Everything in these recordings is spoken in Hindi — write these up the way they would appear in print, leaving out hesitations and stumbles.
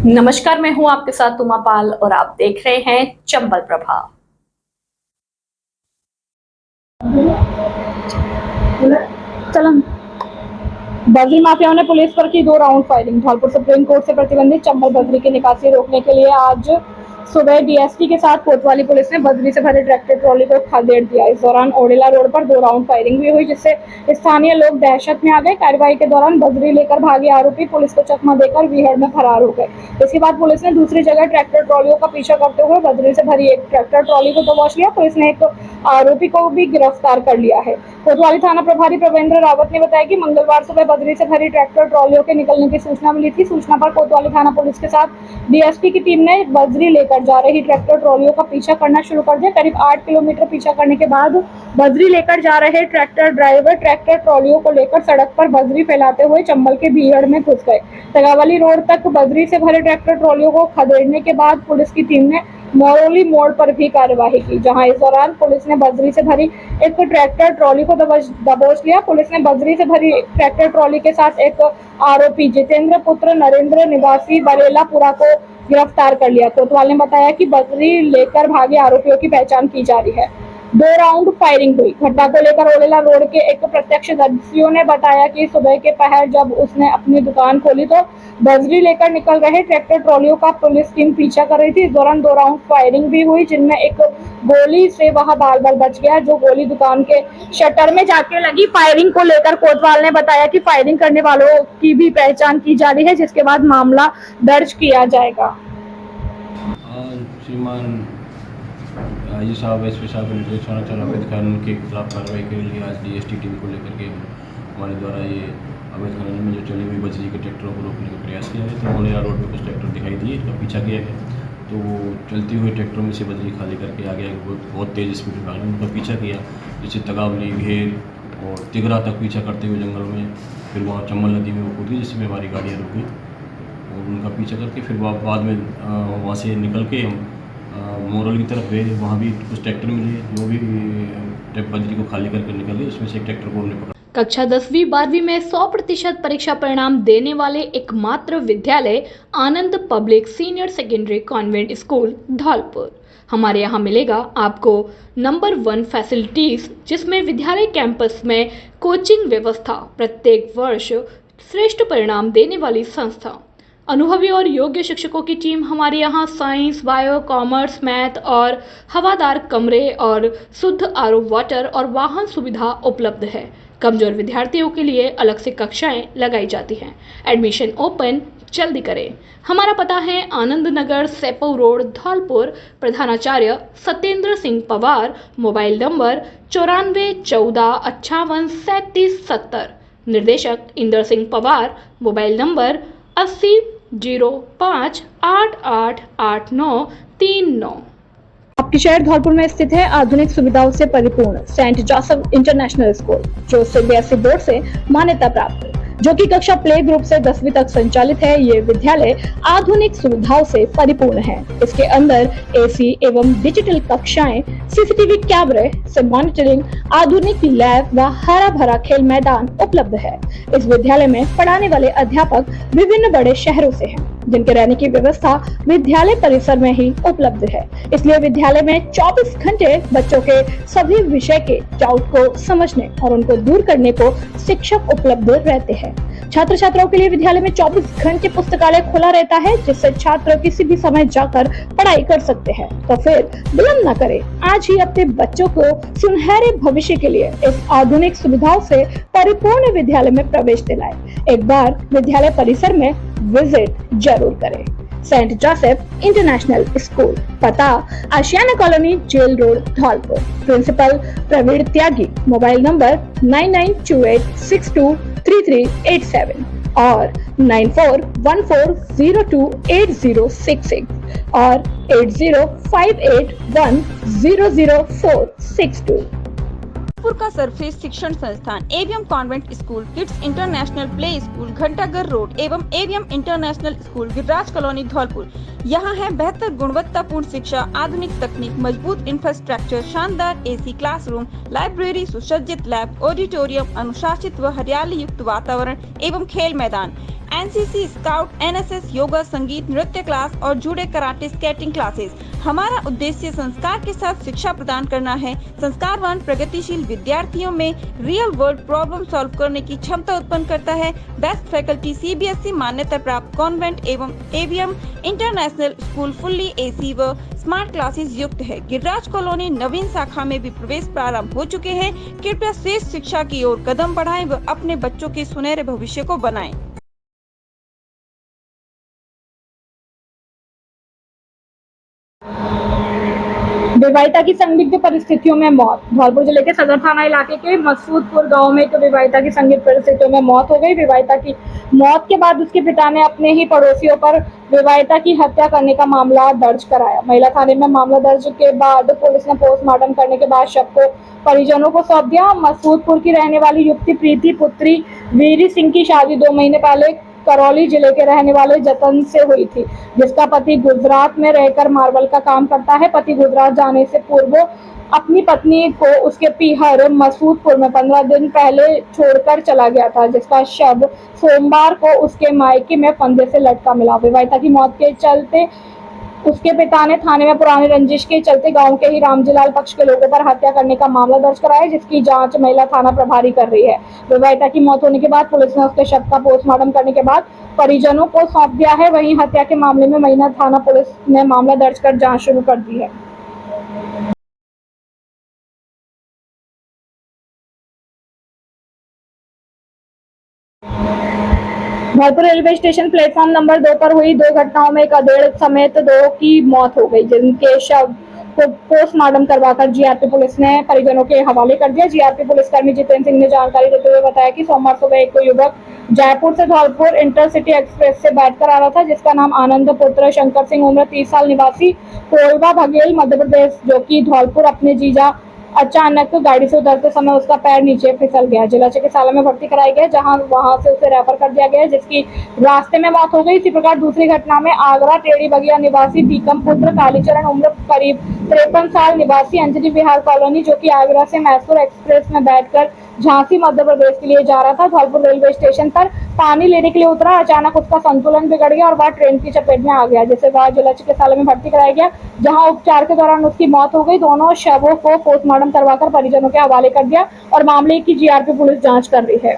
नमस्कार, मैं हूं आपके साथ उमा पाल और आप देख रहे हैं चंबल प्रभा। बजरी माफियाओं ने पुलिस पर की 2 round firing. Dholpur supreme court से प्रतिबंधित चंबल बजरी की निकासी रोकने के लिए आज सुबह डीएसपी के साथ कोतवाली पुलिस ने बजरी से भरे ट्रैक्टर ट्रॉली को खदेड़ दिया। इस दौरान ओडेला रोड पर 2 राउंड फायरिंग भी हुई, जिससे स्थानीय लोग दहशत में आ गए। कार्रवाई के दौरान बजरी लेकर भागे आरोपी पुलिस को चकमा देकर वीहड़ में फरार हो गए। इसके बाद पुलिस ने दूसरी जगह ट्रैक्टर ट्रॉलियों का पीछा करते हुए बजरी से भरी एक ट्रैक्टर ट्रॉली को दबोच लिया। पुलिस ने एक आरोपी को भी गिरफ्तार कर लिया है। कोतवाली थाना प्रभारी प्रवेंद्र रावत ने बताया कि मंगलवार सुबह बजरी से भरी ट्रैक्टर ट्रॉलियों के निकलने की सूचना मिली थी। सूचना पर कोतवाली थाना पुलिस के साथ डीएसपी की टीम ने बजरी लेकर जा रही ट्रैक्टर ट्रॉलियों का पीछा करना शुरू कर दिया। करीब 8 किलोमीटर पीछा करने के बाद बजरी लेकर जा रहे ट्रैक्टर ड्राइवर ट्रैक्टर ट्रॉलियों को लेकर सड़क पर बजरी फैलाते हुए चंबल के भीड़ में घुस गए। तगावली रोड तक बजरी से भरे ट्रैक्टर ट्रॉलियों को खदेड़ने के बाद पुलिस की टीम ने मोरोली मोड़ पर भी कार्यवाही की, जहां इस दौरान पुलिस ने बजरी से भरी एक ट्रैक्टर ट्रॉली को दबोच लिया। पुलिस ने बजरी से भरी ट्रैक्टर ट्रॉली के साथ एक आरोपी जितेंद्र पुत्र नरेंद्र निवासी बरेलापुरा को गिरफ्तार कर लिया। कोतवाल ने बताया कि बजरी लेकर भागे आरोपियों की पहचान की जा रही है। 2 राउंड फायरिंग हुई। घटना को लेकर ओडेला रोड के एक प्रत्यक्षदर्शियों ने बताया कि सुबह के पहर जब उसने अपनी दुकान खोली तो बजरी लेकर निकल रहे ट्रैक्टर ट्रॉलियों का पुलिस टीम पीछा कर रही थी। इस दौरान 2 राउंड फायरिंग भी हुई, जिनमें एक गोली से वह बाल-बाल बच गया, जो गोली दुकान के शटर में जाके लगी। फायरिंग को लेकर कोतवाल ने बताया कि फायरिंग करने वालों की भी पहचान की जा रही है, जिसके बाद मामला दर्ज किया जाएगा। श्रीमान आईजी साहब, एसपी साहब, इंटेलिजेंस थाना चला अवैध खनन के खिलाफ कार्रवाई के लिए आज डीएसटी टीम को लेकर के हमारे द्वारा ये अवैध खनन में जो चली हुई बजरी के ट्रैक्टरों को रोकने का प्रयास किया है। तो ओडेला रोड पर कुछ ट्रैक्टर दिखाई दिए, इसका पीछा किया गया तो चलती हुई ट्रैक्टरों में से बजरी खाली करके आ गया। बहुत तेज़ स्पीड में उनका पीछा किया, जैसे तगावली घेर और तिगरा तक पीछा करते हुए जंगल में, फिर वहाँ चंबल नदी में वो कूदी, जिसमें हमारी गाड़ियाँ रुक गई और उनका पीछा करके फिर बाद में वहाँ से निकल के हम मोरल की तरफ गए। वहाँ भी कुछ ट्रैक्टर मिले, जो भी बजरी को खाली करके निकल गए। उसमें से एक ट्रैक्टर को हमने पकड़ा। कक्षा 10वीं 12वीं में 100% परीक्षा परिणाम देने वाले एकमात्र विद्यालय Anand public senior secondary convent school Dholpur. हमारे यहाँ मिलेगा आपको नंबर 1 फैसिलिटीज, जिसमें विद्यालय कैंपस में कोचिंग व्यवस्था, प्रत्येक वर्ष श्रेष्ठ परिणाम देने वाली संस्था, अनुभवी और योग्य शिक्षकों की टीम। हमारे यहाँ साइंस, बायो, कॉमर्स, मैथ और हवादार कमरे और शुद्ध आरओ वाटर और वाहन सुविधा उपलब्ध है। कमजोर विद्यार्थियों के लिए अलग से कक्षाएं लगाई जाती हैं। एडमिशन ओपन जल्दी करें। हमारा पता है आनंद नगर, सेपऊ रोड, धौलपुर। प्रधानाचार्य सत्येंद्र सिंह पवार। Mobile number 94 14 58 37 70। निर्देशक इंदर सिंह पवार। Mobile number 80 05 88 89 39। आपके शहर धौलपुर में स्थित है आधुनिक सुविधाओं से परिपूर्ण सेंट जोसेफ इंटरनेशनल स्कूल, जो सीबीएसई बोर्ड से मान्यता प्राप्त है, जो कि कक्षा प्ले ग्रुप से 10वीं तक संचालित है। ये विद्यालय आधुनिक सुविधाओं से परिपूर्ण है। इसके अंदर एसी एवं डिजिटल कक्षाएं, सीसीटीवी कैमरे से मॉनिटरिंग, आधुनिक लैब व हरा भरा खेल मैदान उपलब्ध है। इस विद्यालय में पढ़ाने वाले अध्यापक विभिन्न बड़े शहरों से हैं, जिनके रहने की व्यवस्था विद्यालय परिसर में ही उपलब्ध है। इसलिए विद्यालय में 24 घंटे बच्चों के सभी विषय के डाउट को समझने और उनको दूर करने को शिक्षक उपलब्ध रहते हैं। छात्र छात्राओं के लिए विद्यालय में 24 घंटे पुस्तकालय खुला रहता है, जिससे छात्र किसी भी समय जाकर पढ़ाई कर सकते हैं। तो फिर विलंब न करें, आज ही अपने बच्चों को सुनहरे भविष्य के लिए इस आधुनिक सुविधाओं से परिपूर्ण विद्यालय में प्रवेश दिलाएं। एक बार विद्यालय परिसर में विजिट जरूर करें। सेंट जोसेफ इंटरनेशनल स्कूल, पता Ashiana colony, jail road, Dholpur. Principal Praveen Tyagi. Mobile number 9928623387 और 9414028066 और 8058100462। धौलपुर का सर्वश्रेष्ठ शिक्षण संस्थान AVM convent school, kids international play school, Ghantaghar road एवं AVM international school, Giriraj colony, Dholpur. यहाँ है बेहतर गुणवत्तापूर्ण शिक्षा, आधुनिक तकनीक, मजबूत इंफ्रास्ट्रक्चर, शानदार एसी क्लासरूम, लाइब्रेरी, सुसज्जित लैब, ऑडिटोरियम, अनुशासित व हरियाली युक्त वातावरण एवं खेल मैदान, एनसीसी, स्काउट, एनएसएस, योगा, संगीत, नृत्य क्लास और जूडो, कराटे, स्केटिंग क्लासेस। हमारा उद्देश्य संस्कार के साथ शिक्षा प्रदान करना है। संस्कारवान प्रगतिशील विद्यार्थियों में रियल वर्ल्ड प्रॉब्लम सॉल्व करने की क्षमता उत्पन्न करता है। बेस्ट फैकल्टी सीबीएसई मान्यता प्राप्त कॉन्वेंट एवं AVM international school fully AC व स्मार्ट क्लासेस युक्त है। गिरिराज कॉलोनी नवीन शाखा में भी प्रवेश प्रारंभ हो चुके हैं। कृपया श्रेष्ठ शिक्षा की ओर कदम बढ़ाएं व अपने बच्चों के सुनहरे भविष्य को बनाएं। विवाहिता की संदिग्ध परिस्थितियों में मौत। धौलपुर जिले के सदर थाना इलाके के मसूदपुर गांव में एक विवाहिता की संदिग्ध परिस्थितियों में मौत हो गई। विवाहिता की मौत के बाद उसके पिता ने अपने ही पड़ोसियों पर विवाहिता की हत्या करने का मामला दर्ज कराया। महिला थाने में मामला दर्ज के बाद पुलिस ने पोस्टमार्टम करने के बाद शव को परिजनों को सौंप दिया। मसूदपुर की रहने वाली युवती प्रीति पुत्री वीरी सिंह की शादी 2 महीने पहले करौली जिले के रहने वाले जतन से हुई थी, जिसका पति गुजरात में रहकर मार्बल का काम करता है। पति गुजरात जाने से पूर्व अपनी पत्नी को उसके पीहर मसूदपुर में 15 दिन पहले छोड़कर चला गया था, जिसका शव सोमवार को उसके मायके में फंदे से लटका मिला। विवाहिता की मौत के चलते उसके पिता ने थाने में पुरानी रंजिश के चलते गांव के ही रामजीलाल पक्ष के लोगों पर हत्या करने का मामला दर्ज कराया, जिसकी जांच महिला थाना प्रभारी कर रही है। विवाहिता की मौत होने के बाद पुलिस ने उसके शव का पोस्टमार्टम करने के बाद परिजनों को सौंप दिया है। वहीं हत्या के मामले में महिला थाना पुलिस ने मामला दर्ज कर जांच शुरू कर दी है। Dholpur railway station platform number 2 पर हुई 2 घटनाओं में एक अधेड़ समेत 2 की मौत हो गई, जिनके शव को पोस्टमार्टम करवाकर जीआरपी पुलिस ने परिजनों के हवाले कर दिया। जीआरपी पुलिसकर्मी जितेंद्र सिंह ने जानकारी देते हुए बताया कि सोमवार सुबह एक युवक जयपुर से धौलपुर इंटरसिटी एक्सप्रेस से बैठकर आ रहा था, जिसका नाम आनंद पुत्र शंकर सिंह, उम्र 30 साल, निवासी कोलवा बघेल मध्य प्रदेश, जो कि धौलपुर अपने जीजा अचानक गाड़ी से उतरते समय उसका पैर नीचे फिसल गया। जिला चिकित्सालय में भर्ती कराया गया, जहां वहां से उसे रेफर कर दिया गया, जिसकी रास्ते में मौत हो गई। इसी प्रकार दूसरी घटना में आगरा टेढ़ी बगिया निवासी बीकम पुत्र कालीचरण, उम्र करीब 53 साल, निवासी अंजनी विहार कॉलोनी, जो कि आगरा से मैसूर एक्सप्रेस में बैठकर झांसी मध्य प्रदेश के लिए जा रहा था। धौलपुर रेलवे स्टेशन पर पानी लेने के लिए उतरा, अचानक उसका संतुलन बिगड़ गया और वह ट्रेन की चपेट में आ गया, जिसे वह जिला चिकित्सालय में भर्ती कराया गया, जहां उपचार के दौरान उसकी मौत हो गई। दोनों शवों को पोस्टमार्टम करवाकर परिजनों के हवाले कर दिया और मामले की जीआरपी पुलिस जांच कर रही है।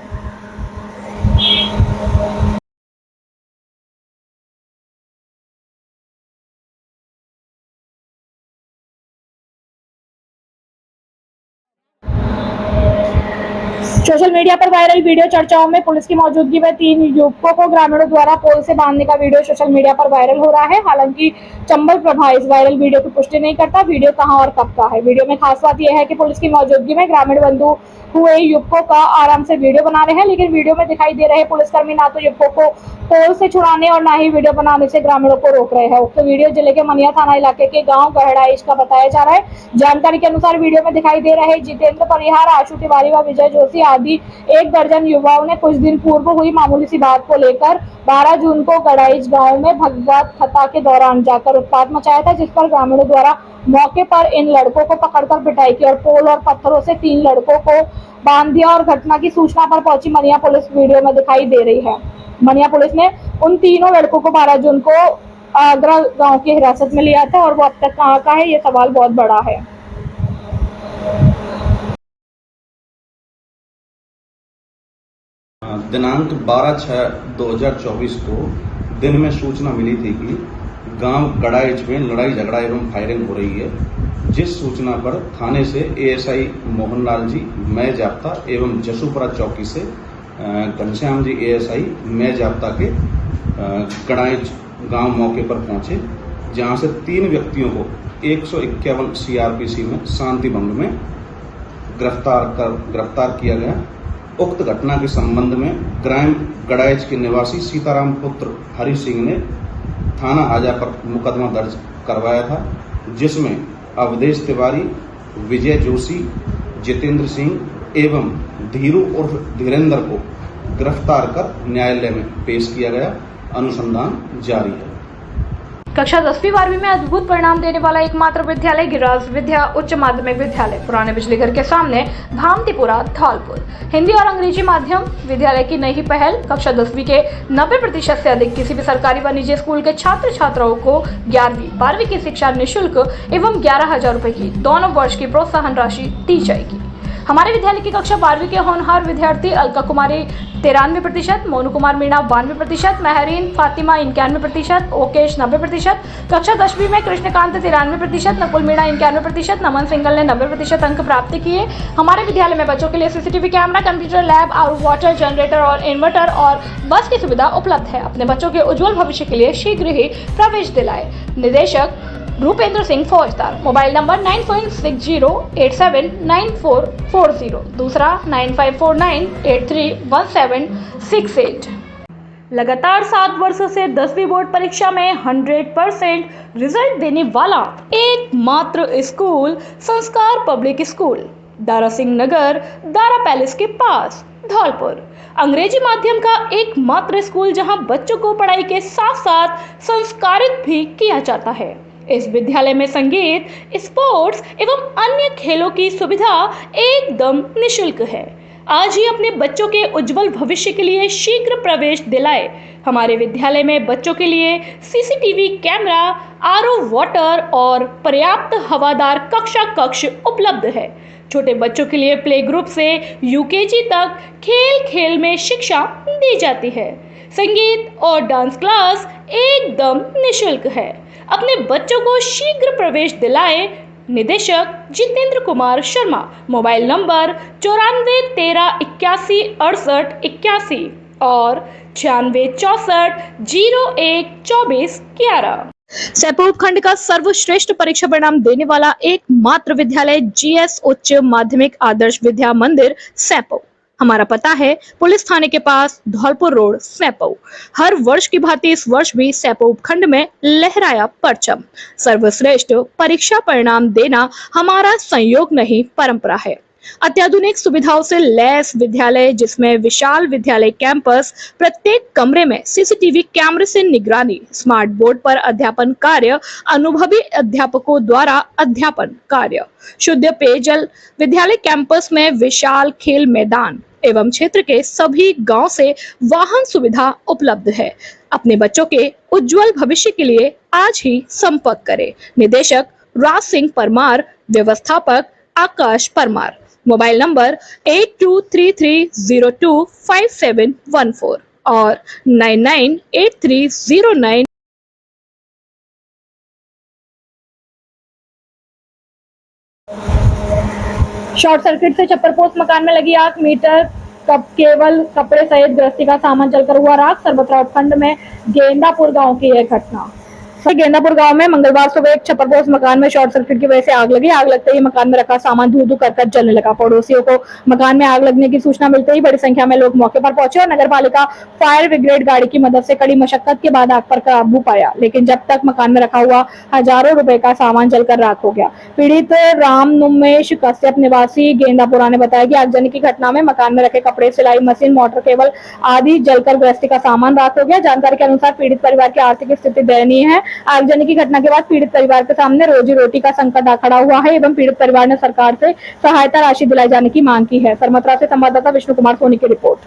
सोशल मीडिया पर वायरल वीडियो चर्चाओं में पुलिस की मौजूदगी में 3 युवकों को ग्रामीणों द्वारा पोल से बांधने का वीडियो सोशल मीडिया पर वायरल हो रहा है। हालांकि चंबल प्रभा इस वायरल वीडियो की पुष्टि नहीं करता। वीडियो कहां और कब का है? वीडियो में खास बात यह है कि पुलिस की मौजूदगी में ग्रामीण बंधु हुए युवकों का आराम से वीडियो बना रहे हैं, लेकिन वीडियो में दिखाई दे रहे पुलिसकर्मी ना तो युवकों को पोल से छुड़ाने और ना ही वीडियो बनाने से ग्रामीणों को रोक रहे हैं। उक्त वीडियो जिले के मनिया थाना इलाके के गांव गहड़ाइश का बताया जा रहा है। जानकारी के अनुसार वीडियो में दिखाई दे रहे जितेंद्र परिहार, आशु तिवारी व विजय जोशी आदि 1 दर्जन युवाओं ने कुछ दिन पूर्व हुई मामूली सी बात को लेकर 12 जून को गड़ाइच गांव में भगवत कथा के दौरान जाकर उत्पात मचाया था, जिस पर ग्रामीणों द्वारा मौके पर इन लड़कों को पकड़कर पिटाई की और पोल और पत्थरों से 3 लड़कों को बांध दिया। और घटना की सूचना पर पहुंची मनिया पुलिस वीडियो में दिखाई दे रही है। मनिया पुलिस ने उन तीनों लड़कों को 12 जून को आगरा गांव की हिरासत में लिया था और वो अब तक कहां का है, ये सवाल बहुत बड़ा है। दिनांक 12/6/2024 को दिन में सूचना मिली थी कि गांव गड़ाइच में लड़ाई झगड़ा एवं फायरिंग हो रही है, जिस सूचना पर थाने से एएसआई मोहनलाल जी मैं जाप्ता एवं जसूपुरा चौकी से घनश्याम जी एएसआई मैं जाप्ता के गड़ाइच गांव मौके पर पहुंचे, जहां से 3 व्यक्तियों को 151 सीआरपीसी में शांति भंग में गिरफ्तार किया गया। उक्त घटना के संबंध में ग्राम गड़ाइच के निवासी सीताराम पुत्र हरि सिंह ने थाना हाजा पर मुकदमा दर्ज करवाया था, जिसमें अवधेश तिवारी, विजय जोशी, जितेंद्र सिंह एवं धीरू उर्फ धीरेन्द्र को गिरफ्तार कर न्यायालय में पेश किया गया। अनुसंधान जारी है। कक्षा 10वीं 12वीं में अद्भुत परिणाम देने वाला एकमात्र विद्यालय गिरिराज विद्या उच्च माध्यमिक विद्यालय पुराने बिजली घर के सामने भामतीपुरा धौलपुर। हिंदी और अंग्रेजी माध्यम विद्यालय की नई पहल। कक्षा 10वीं के 90% से अधिक किसी भी सरकारी व निजी स्कूल के छात्र छात्राओं को 11वीं 12वीं की शिक्षा निःशुल्क एवं 11,000 रुपए की दोनों वर्ष की प्रोत्साहन राशि दी जाएगी। हमारे विद्यालय की कक्षा 12वीं के होनहार विद्यार्थी अलका कुमारी 93%, मोनू कुमार मीणा 92%, महरीन फातिमा 91%, ओकेश 90%, कक्षा 10वीं में कृष्णकांत 93%, नकुल मीणा 91%, नमन सिंगल ने 90% अंक प्राप्त किए। हमारे विद्यालय में बच्चों के लिए सीसीटीवी कैमरा, कंप्यूटर लैब और वाटर जनरेटर और इन्वर्टर और बस की सुविधा उपलब्ध है। अपने बच्चों के उज्जवल भविष्य के लिए शीघ्र ही प्रवेश दिलाए। निदेशक रूपेंद्र सिंह फौजदार। मोबाइल नंबर 9560879440, दूसरा 9549831768। लगातार 7 वर्षों से 10वीं बोर्ड परीक्षा में 100% रिजल्ट देने वाला एकमात्र स्कूल संस्कार public school, Dara Singh Nagar, Dara palace के पास, धौलपुर। अंग्रेजी माध्यम का एकमात्र स्कूल जहां बच्चों को पढ़ाई के साथ साथ संस्कारित भी किया जाता है। इस विद्यालय में संगीत, स्पोर्ट्स एवं अन्य खेलों की सुविधा एकदम निःशुल्क है। आज ही अपने बच्चों के उज्जवल भविष्य के लिए शीघ्र प्रवेश दिलाए। हमारे विद्यालय में बच्चों के लिए सीसीटीवी कैमरा, आरओ वाटर और पर्याप्त हवादार कक्ष उपलब्ध है। छोटे बच्चों के लिए प्ले ग्रुप से यूकेजी तक खेल खेल में शिक्षा दी जाती है। संगीत और डांस क्लास एकदम निःशुल्क है। अपने बच्चों को शीघ्र प्रवेश दिलाए। निदेशक जितेंद्र कुमार शर्मा। मोबाइल नंबर 9413816881 और 9664012411। सैपो उपखंड का सर्वश्रेष्ठ परीक्षा परिणाम देने वाला एकमात्र विद्यालय जीएस उच्च माध्यमिक आदर्श विद्या मंदिर सैपो। हमारा पता है पुलिस थाने के पास, धौलपुर रोड, सैपो। हर वर्ष की भांति इस वर्ष भी सैपो उपखंड में लहराया परचम। सर्वश्रेष्ठ परीक्षा परिणाम देना हमारा संयोग नहीं, परंपरा है। अत्याधुनिक सुविधाओं से लैस विद्यालय जिसमें विशाल विद्यालय कैंपस, प्रत्येक कमरे में सीसीटीवी कैमरे से निगरानी, स्मार्ट बोर्ड पर अध्यापन कार्य, अनुभवी अध्यापकों द्वारा अध्यापन कार्य, शुद्ध पेयजल, विद्यालय कैंपस में विशाल खेल मैदान एवं क्षेत्र के सभी गांव से वाहन सुविधा उपलब्ध है। अपने बच्चों के उज्जवल भविष्य के लिए आज ही संपर्क करें। निदेशक राज सिंह परमार, व्यवस्थापक आकाश परमार। मोबाइल नंबर 8233025714 और 998309। शॉर्ट सर्किट से छप्परपोश मकान में लगी आग, मीटर केवल कपड़े सहित गृहस्थी का सामान जलकर हुआ राख। सरबतरा उपखंड में गेंदापुर गांव की यह घटना। गेंदापुर गांव में मंगलवार सुबह एक छप्परपोश मकान में शॉर्ट सर्किट की वजह से आग लगी। आग लगते ही मकान में रखा सामान धू कर जलने लगा। पड़ोसियों को मकान में आग लगने की सूचना मिलते ही बड़ी संख्या में लोग मौके पर पहुंचे और नगर पालिका फायर ब्रिगेड गाड़ी की मदद से कड़ी मशक्कत के बाद आग पर काबू पाया, लेकिन जब तक मकान में रखा हुआ हजारों रुपए का सामान जलकर राख हो गया। पीड़ित राम नुमेश कश्यप निवासी गेंदापुरा ने बताया कि आगजनी की घटना में मकान में रखे कपड़े, सिलाई मशीन, मोटर केबल आदि जलकर गृहस्थी का सामान राख हो गया। जानकारी के अनुसार पीड़ित परिवार की आर्थिक स्थिति दयनीय है। आगजनी की घटना के बाद पीड़ित परिवार के सामने रोजी रोटी का संकट आ खड़ा हुआ है एवं पीड़ित परिवार ने सरकार से सहायता राशि दिलाई जाने की मांग की है। सरमतरा से संवाददाता विष्णु कुमार सोनी की रिपोर्ट।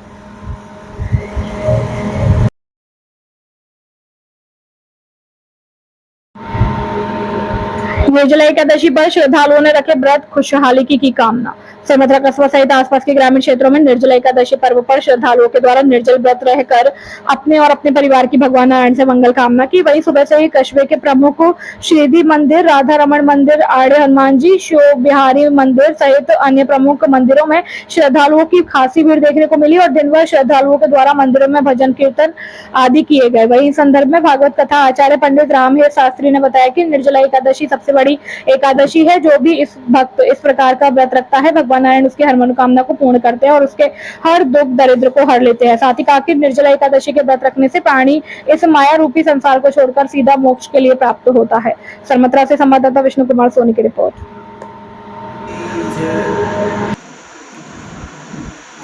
निर्जला एकादशी पर श्रद्धालुओं ने रखे व्रत, खुशहाली की कामना। सरमतरा कस्बा सहित आसपास के ग्रामीण क्षेत्रों में निर्जला एकादशी पर्व पर श्रद्धालुओं के द्वारा निर्जल व्रत रहकर अपने और अपने परिवार की भगवान नारायण से मंगल कामना की। वहीं सुबह से ही कस्बे के प्रमुख श्रीदेवी मंदिर, राधा रमण मंदिर, आड़े हनुमान जी, शिव बिहारी मंदिर सहित अन्य प्रमुख मंदिरों में श्रद्धालुओं की खासी भीड़ देखने को मिली और दिन भर श्रद्धालुओं के द्वारा मंदिरों में भजन कीर्तन आदि किए गए। वहीं इस संदर्भ में भागवत कथा आचार्य पंडित रामहेर शास्त्री ने बताया कि निर्जला एकादशी सबसे बड़ी एकादशी है। जो भी इस भक्त इस प्रकार का व्रत रखता है, भगवान नारायण उसकी हर मनोकामना को पूर्ण करते हैं और उसके हर दुख दरिद्र को हर लेते हैं। साथ ही कहा कि निर्जला एकादशी के व्रत रखने से प्राणी इस माया रूपी संसार को छोड़कर सीधा मोक्ष के लिए प्राप्त होता है। सरमतरा से संवाददाता विष्णु कुमार सोनी की रिपोर्ट।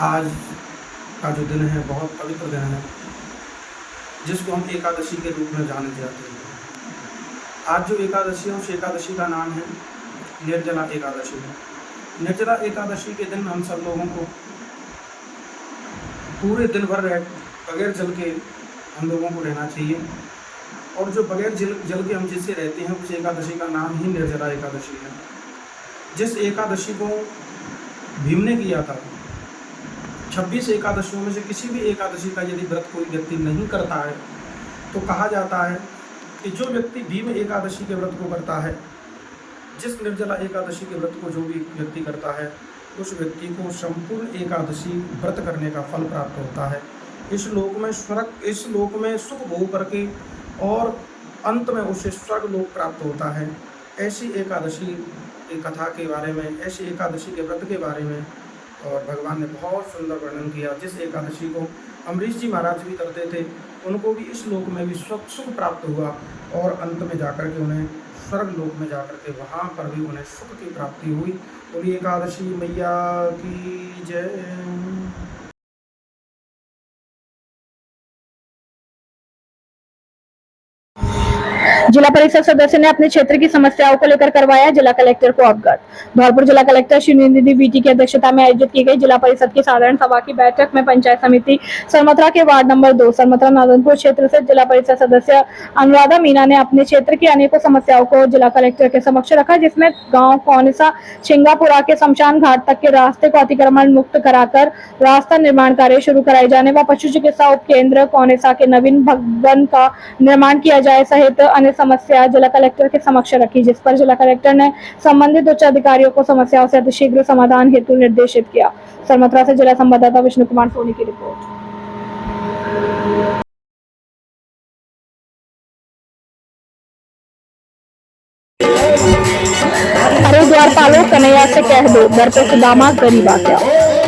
आज का जो दिन है बहुत पवित्र दिन है, जिसको हम एकादशी के रूप में जाने जाते हैं। आज जो एकादशी है उस एकादशी का नाम है निर्जला एकादशी। निर्जला एकादशी के दिन हम सब लोगों को पूरे दिन भर बगैर जल के हम लोगों को रहना चाहिए। और जो बगैर जल के हम जिससे रहते हैं उस एकादशी का नाम ही निर्जला एकादशी है। जिस एकादशी को भीम ने किया था, 26 एकादशियों में से किसी भी एकादशी का यदि व्रत कोई व्यक्ति नहीं करता है तो कहा जाता है कि जो व्यक्ति भीम एकादशी के व्रत को करता है, जिस निर्जला एकादशी के व्रत को जो भी व्यक्ति करता है, उस व्यक्ति को संपूर्ण एकादशी व्रत करने का फल प्राप्त होता है। इस लोक में सुख भोग करके और अंत में उसे स्वर्ग लोक प्राप्त होता है। ऐसी एकादशी की कथा के बारे में, ऐसी एकादशी के व्रत के बारे में और भगवान ने बहुत सुंदर वर्णन किया। जिस एकादशी को अमरीश जी महाराज भी करते थे, उनको भी इस लोक में भी सुख प्राप्त हुआ और अंत में जाकर के उन्हें स्वर्ग लोक में जाकर के वहाँ पर भी उन्हें सुख की प्राप्ति हुई। बोलिए एकादशी मैया की जय। जिला परिषद सदस्य ने अपने क्षेत्र की समस्याओं को लेकर करवाया जिला कलेक्टर को अवगत। धौलपुर जिला कलेक्टर श्रीनिधि वीटी की अध्यक्षता में आयोजित की गई जिला परिषद की साधारण सभा की बैठक में पंचायत समिति सरमथरा के वार्ड नंबर 2 सरमथरा नादनपुर क्षेत्र से जिला परिषद सदस्य अनुराधा मीना ने अपने क्षेत्र की अनेकों समस्याओं को जिला कलेक्टर के समक्ष रखा, जिसमें गाँव कौनसा छिंगापुरा के शमशान घाट तक के रास्ते को अतिक्रमण मुक्त कराकर रास्ता निर्माण कार्य शुरू कराए जाने व पशु चिकित्सा उप केंद्र कौनसा के नवीन भवन का निर्माण किया जाए सहित अन्य समस्या जिला कलेक्टर के समक्ष रखी, जिस पर जिला कलेक्टर ने संबंधित उच्च अधिकारियों को समस्याओं से अतिशीघ्र समाधान हेतु निर्देशित किया। सरमथरा से जिला संवाददाता विष्णु कुमार सोनी की रिपोर्ट। अरे द्वारपालो कन्हैया से कह दो दर पे सुदामा गरीबा क्या।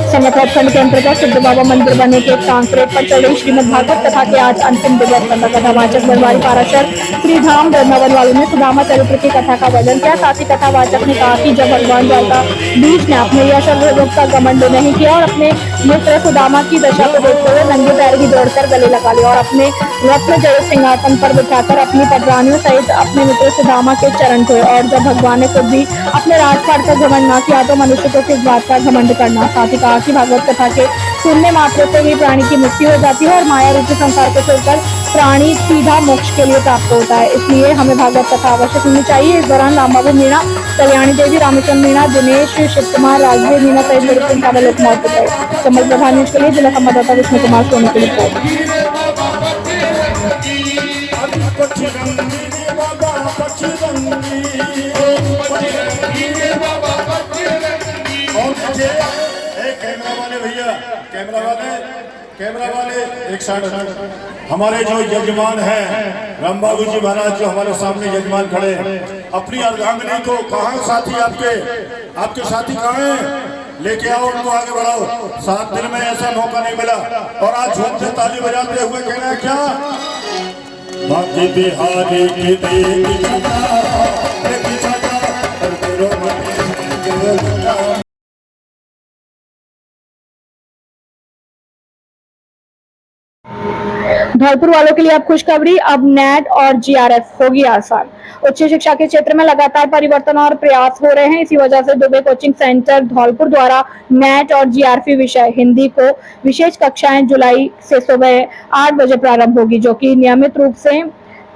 सरमथरा उपखंड के अंतर्गत सिद्ध बाबा मंदिर बनने के कांकरेट पर चल रही श्रीमद भागवत कथा के आज अंतिम दिवस तथा कथावाचक बनवारी पाराशर श्री धाम वृंदावन वालों ने सुदामा चरित्र की कथा का वर्णन किया। साथ ही कथावाचक ने कहा कि जब भगवान द्वारका बीच ने अपने यश और वैभव का घमंड नहीं किया और अपने मित्र सुदामा की दशा को देखते हुए नंगे पैर ही दौड़कर गले लगा लिया और अपने रत्न जड़ित सिंहासन पर बिठाकर अपनी पटरानियों सहित अपने मित्र सुदामा के चरण धोए। और जब भगवान ने खुद भी अपने राजपाट का घमंड न किया तो मनुष्य को किस बात का घमंड करना। साथ ही कहा कि भागवत कथा के सुनने मात्र से ही प्राणी की मुक्ति हो जाती है और माया रूपी संसार को छोड़कर प्राणी सीधा मोक्ष के लिए प्राप्त होता है। इसलिए हमें भागवत कथा अवश्य सुननी चाहिए। इस दौरान रामबाबू मीणा, कल्याणी देवी, रामचंद्र मीणा, दिनेश, शिव कुमार, राजवीर मीणा सहित बड़ी संख्या में लोग मौजूद रहे। चंबल प्रधान न्यूज के लिए जिला संवाददाता विष्णु कुमार सोनी की रिपोर्ट। कैमरा वाले एक साइड हमारे जो यजमान हैं रामबाबू जी महाराज जो हमारे सामने यजमान खड़े हैं, अपनी अर्धांगिनी को कहाँ साथी आपके साथी कहाँ हैं, लेके आओ उनको आगे बढ़ाओ। 7 दिन में ऐसा मौका नहीं मिला और आज झूम से ताली बजाते हुए कहना है क्या बाकी बिहारी की धौलपुर वालों के लिए अब खुशखबरी, अब नेट और जीआरएफ होगी आसान। उच्च शिक्षा के क्षेत्र में लगातार परिवर्तन और प्रयास हो रहे हैं। इसी वजह से दुबे कोचिंग सेंटर धौलपुर द्वारा नेट और जीआरएफ विषय हिंदी को विशेष कक्षाएं जुलाई से सुबह 8 बजे प्रारंभ होगी, जो कि नियमित रूप से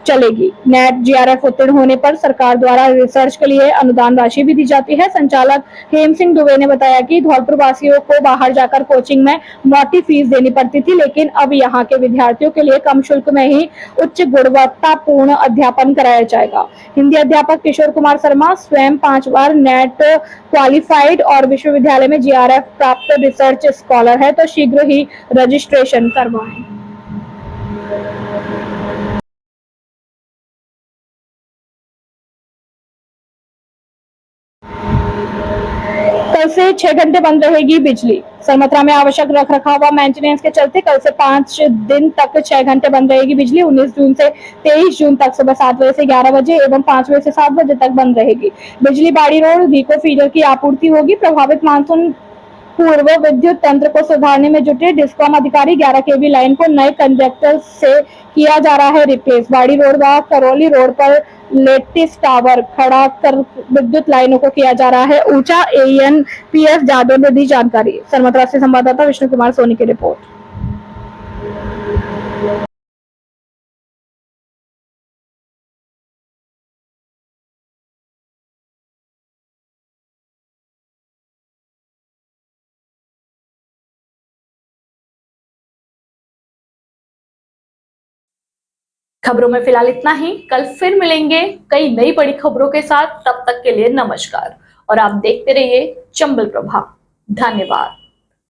चलेगी। नेट जीआरएफ उत्तीर्ण होने पर सरकार द्वारा रिसर्च के लिए अनुदान राशि भी दी जाती है। संचालक हेम सिंह दुबे ने बताया कि धौलपुर वासियों को बाहर जाकर कोचिंग में मोटी फीस देनी पड़ती थी, लेकिन अब यहाँ के विद्यार्थियों के लिए कम शुल्क में ही उच्च गुणवत्तापूर्ण अध्यापन कराया जाएगा। हिंदी अध्यापक किशोर कुमार शर्मा स्वयं 5 बार नेट क्वालिफाइड और विश्वविद्यालय में जीआरएफ प्राप्त रिसर्च स्कॉलर है, तो शीघ्र ही रजिस्ट्रेशन करवाएं। कल से 6 घंटे बंद रहेगी बिजली। सरमथरा में आवश्यक रखरखाव व मेंटेनेंस के चलते कल से 5 दिन तक 6 घंटे बंद रहेगी बिजली। 19 जून से 23 जून तक सुबह 7 बजे से 11 बजे एवं 5 बजे से 7 बजे तक बंद रहेगी बिजली। बाड़ी रोड वीको फीडर की आपूर्ति होगी। प्रभावित मानसून पूर्व विद्युत तंत्र को सुधारने में जुटे डिस्कॉम अधिकारी 11 केवी लाइन को नए कंडक्टर से किया जा रहा है रिप्लेस। बाड़ी रोड व करौली रोड पर लेटेस्ट टावर खड़ा कर विद्युत लाइनों को किया जा रहा है ऊंचा। ANPF जादव ने दी जानकारी। सरमतरा से संवाददाता विष्णु कुमार सोनी की रिपोर्ट। खबरों में फिलहाल इतना ही। कल फिर मिलेंगे कई नई बड़ी खबरों के साथ। तब तक के लिए नमस्कार और आप देखते रहिए चंबल प्रभा। धन्यवाद।